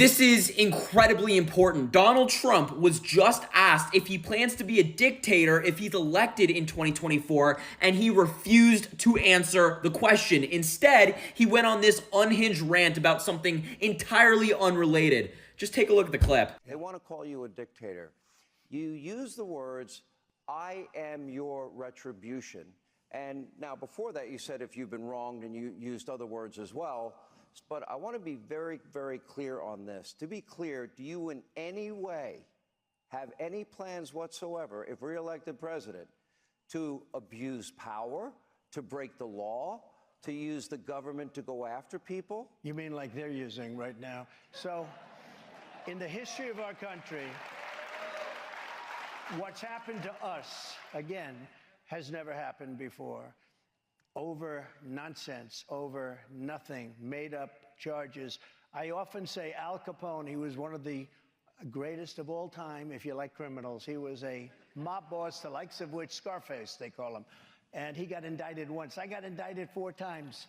This is incredibly important. Donald Trump was just asked if he plans to be a dictator if he's elected in 2024, and he refused to answer the question. Instead, he went on this unhinged rant about something entirely unrelated. Just take a look at the clip. They want to call you a dictator. You use the words, "I am your retribution." And now before that, you said if you've been wronged, and you used other words as well. But I want to be very, very clear on this. To be clear, do you in any way have any plans whatsoever, if reelected president, to abuse power, to break the law, to use the government to go after people? You mean like they're using right now? So, in the history of our country, what's happened to us, again, has never happened before. Over nonsense, over nothing, made up charges. I often say Al Capone, he was one of the greatest of all time, if you like criminals. He was a mob boss, the likes of which Scarface, they call him. And he got indicted once. I got indicted 4 times.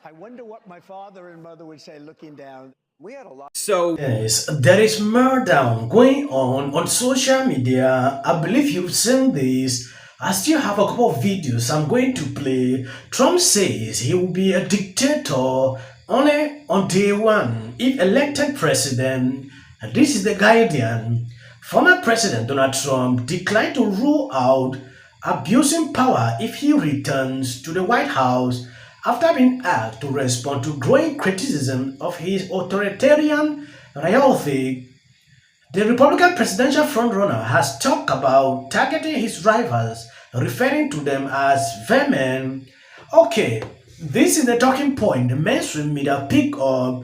I wonder what my father and mother would say looking down. We had a lot. So, Yes, there is meltdown going on social media. I believe you've seen this. I still have a couple of videos I'm going to play. Trump says he will be a dictator only on day 1 if elected president. And this is the Guardian. Former President Donald Trump declined to rule out abusing power if he returns to the White House after being asked to respond to growing criticism of his authoritarian rhetoric. The Republican presidential frontrunner has talked about targeting his rivals, referring to them as vermin. Okay, this is the talking point the mainstream media pick up.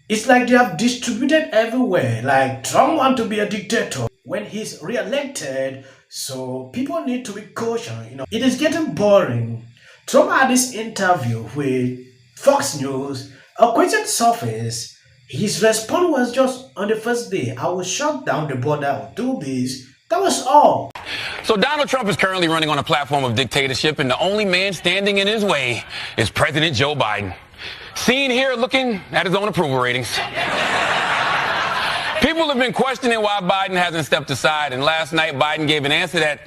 It's like they have distributed everywhere, like Trump wants to be a dictator when he's re-elected, so people need to be cautious. It is getting boring. Trump had this interview with Fox News. A question surfaced. His response was just on the first day, I will shut down the border, I'll do this. That was all. So Donald Trump is currently running on a platform of dictatorship, and the only man standing in his way is President Joe Biden. Seen here looking at his own approval ratings. People have been questioning why Biden hasn't stepped aside, and last night Biden gave an answer that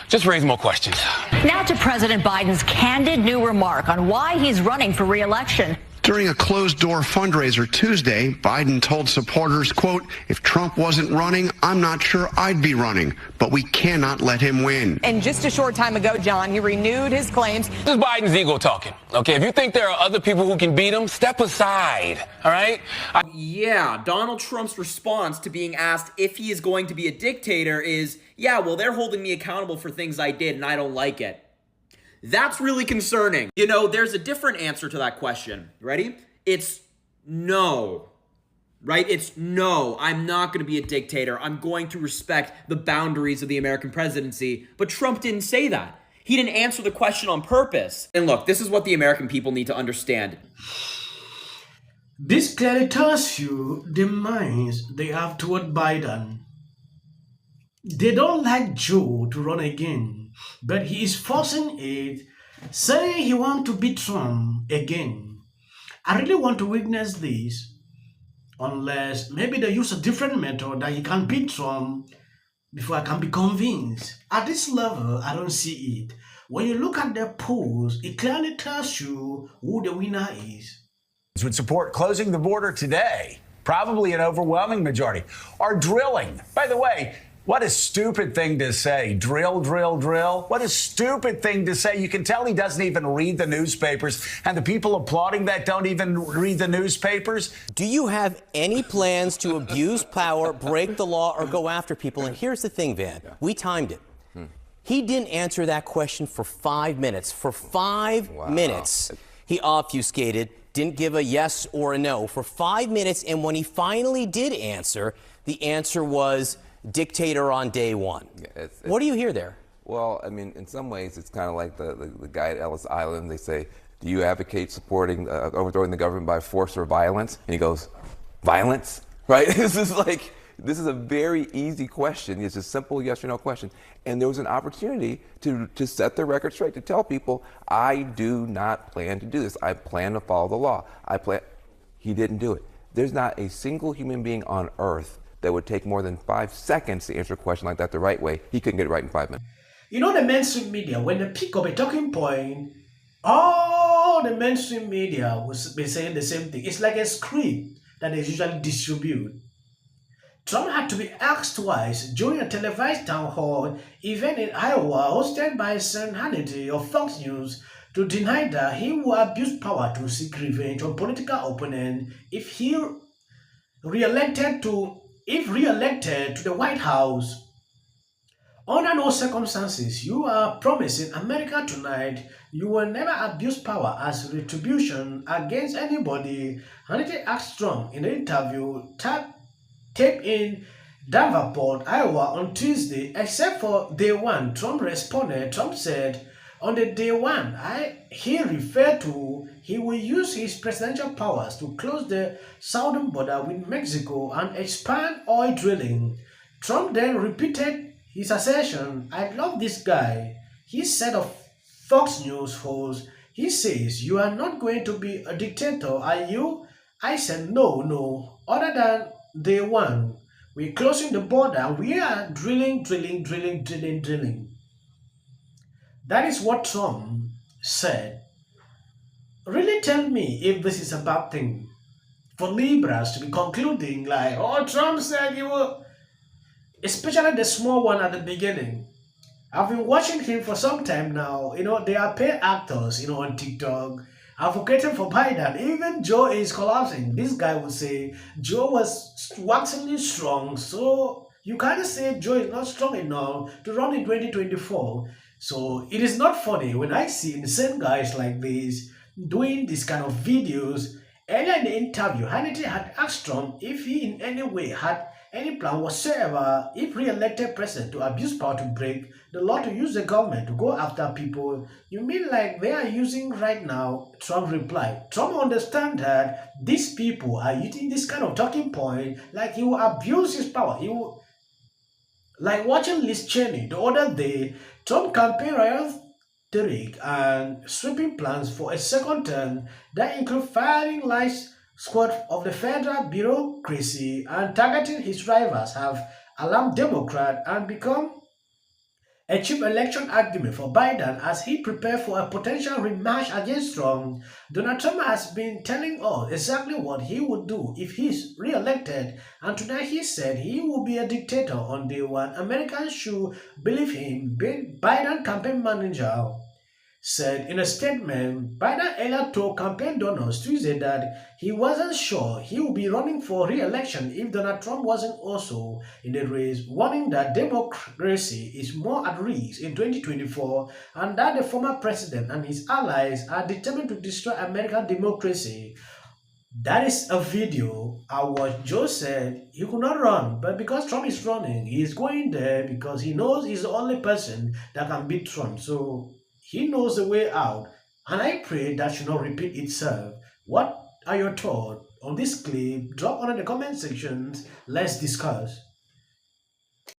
just raised more questions. Now to President Biden's candid new remark on why he's running for re-election. During a closed-door fundraiser Tuesday, Biden told supporters, quote, "If Trump wasn't running, I'm not sure I'd be running, but we cannot let him win." And just a short time ago, John, he renewed his claims. This is Biden's ego talking. Okay, if you think there are other people who can beat him, step aside, all right? yeah, Donald Trump's response to being asked if he is going to be a dictator is, yeah, well, they're holding me accountable for things I did and I don't like it. That's really concerning. There's a different answer to that question. Ready? It's no. Right? It's no. I'm not going to be a dictator. I'm going to respect the boundaries of the American presidency. But Trump didn't say that. He didn't answer the question on purpose. And look, this is what the American people need to understand. This clearly tells you the minds they have toward Biden. They don't like Joe to run again, but he is forcing it, saying he wants to beat Trump again. I really want to witness this, unless maybe they use a different method that he can beat Trump before I can be convinced. At this level, I don't see it. When you look at their polls, it clearly tells you who the winner is. Would support closing the border today, probably an overwhelming majority, are drilling. By the way, what a stupid thing to say. Drill, drill, drill. What a stupid thing to say. You can tell he doesn't even read the newspapers, and the people applauding that don't even read the newspapers. Do you have any plans to abuse power, break the law, or go after people? And here's the thing, Van. We timed it. He didn't answer that question for 5 minutes. For 5 minutes, he obfuscated, didn't give a yes or a no for 5 minutes. And when he finally did answer, the answer was dictator on day 1. What do you hear there? Well, I mean, in some ways, it's kind of like the guy at Ellis Island. They say, do you advocate supporting overthrowing the government by force or violence? And he goes, violence? Right? This is a very easy question. It's a simple yes or no question. And there was an opportunity to set the record straight, to tell people, I do not plan to do this. I plan to follow the law. He didn't do it. There's not a single human being on earth that would take more than 5 seconds to answer a question like that the right way. He couldn't get it right in 5 minutes. You know, the mainstream media, when they pick up a talking point, all the mainstream media will be saying the same thing. It's like a script that they usually distribute. Trump had to be asked twice during a televised town hall event in Iowa hosted by Sean Hannity of Fox News to deny that he would abuse power to seek revenge on political opponent if re-elected to the White House. Under no circumstances, you are promising America tonight you will never abuse power as retribution against anybody. Hannity asked Trump in an interview taped in Davenport, Iowa on Tuesday, except for day one. Trump responded. Trump said, on the day one, he referred to he will use his presidential powers to close the southern border with Mexico and expand oil drilling. Trump then repeated his assertion. I love this guy. He said of Fox News host, he says, you are not going to be a dictator, are you? I said, no. Other than day one, we're closing the border. We are drilling. That is what Trump said. Really tell me if this is a bad thing for liberals to be concluding like, oh, Trump said he will, especially the small one at the beginning. I've been watching him for some time now. You know, they are paid actors, you know, on TikTok, advocating for Biden. Even Joe is collapsing. This guy would say Joe was waxingly strong, so you can't say Joe is not strong enough to run in 2024. So it is not funny when I see the same guys like this doing this kind of videos. Earlier in the interview, Hannity had asked Trump if he in any way had any plan whatsoever, if re-elected president, to abuse power to break the law, to use the government to go after people. You mean like they are using right now? Trump replied. Trump understands that these people are using this kind of talking point, like he will abuse his power. He will, like watching Liz Cheney the other day. Trump campaign rhetoric and sweeping plans for a second term that include firing lies squad of the federal bureaucracy and targeting his rivals have alarmed Democrats and become a cheap election argument for Biden as he prepared for a potential rematch against Trump. Donald Trump has been telling us exactly what he would do if he's re-elected, and tonight he said he will be a dictator on day one. Americans should believe him. Biden campaign manager said in a statement. Biden earlier told campaign donors Tuesday that he wasn't sure he would be running for re-election if Donald Trump wasn't also in the race, warning that democracy is more at risk in 2024 and that the former president and his allies are determined to destroy American democracy. That is a video I watched. Joe said he could not run, but because Trump is running, he is going there because he knows he's the only person that can beat Trump. So he knows the way out, and I pray that should not repeat itself. What are your thoughts on this clip? Drop on in the comment sections. Let's discuss.